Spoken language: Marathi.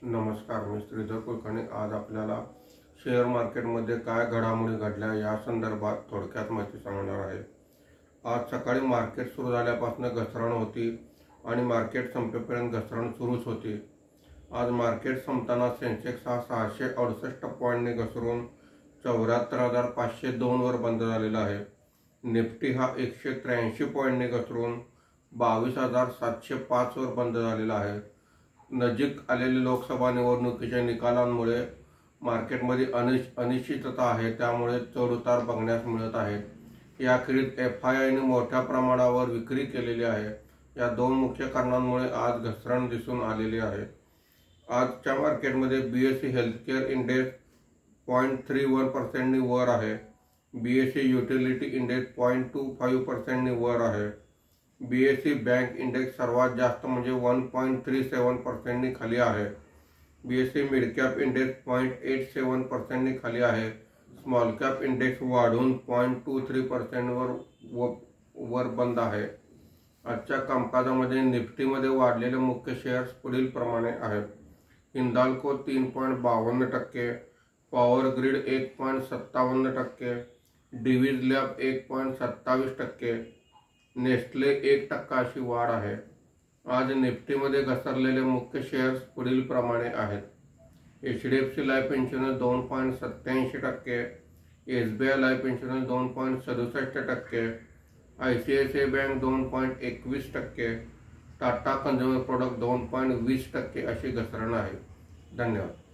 नमस्कार, मी श्रीधर कुलकर्णी। आज आपल्याला शेअर मार्केटमध्ये काय घडामोडी घडल्या या संदर्भात थोडक्यात माहिती सांगणार आहे। आज सकाळी मार्केट सुरू झाल्यापासून घसरण होती आणि मार्केट संपेपर्यंत घसरण सुरूच होती। आज मार्केट संपताना सेन्सेक्स हा 668 पॉईंटने घसरून 74,502 वर बंद झालेला आहे। निफ्टी हा 183 पॉईंटने घसरून 22,705 वर बंद झालेला आहे। नजीक आलेल्या लोकसभा निवडणुकीच्या निकालांमुळे मार्केटमध्ये अनिश्चितता आहे, त्यामुळे चढउतार बघण्यास मिळत आहेत। याखेरीज FII ने मोठ्या प्रमाणावर विक्री केलेली आहे। या दोन मुख्य कारणांमुळे आज घसरण दिसून आलेली आहे। आजच्या मार्केटमध्ये BSE हेल्थकेअर इंडेक्स 0.31% वर आहे। BSE युटिलिटी इंडेक्स 0.25% वर आहे। BSE बँक इंडेक्स सर्वात जास्त म्हणजे 1.37% खाली आहे। BSE मिड कॅप इंडेक्स 0.87% खाली आहे। स्मॉल कॅप इंडेक्स वाढून 0.23% वर बंद आहे। आजच्या कामकाजामध्ये निफ्टीमध्ये वाढलेले मुख्य शेअर्स पुढील प्रमाणे आहेत। Hindalco 3.52%, power grid 1.57%, Divi's lab 1.27%, Nestle 1% अशी वाढ आहे। आज निफ्टीमध्ये घसरलेले मुख्य शेअर्स पुढील प्रमाणे आहेत। HDFC life insurance 2.87%, SBI life insurance 2.67%, ICICI bank 2.21%, Tata consumer product 2.20% अशी घसरण आहे। धन्यवाद।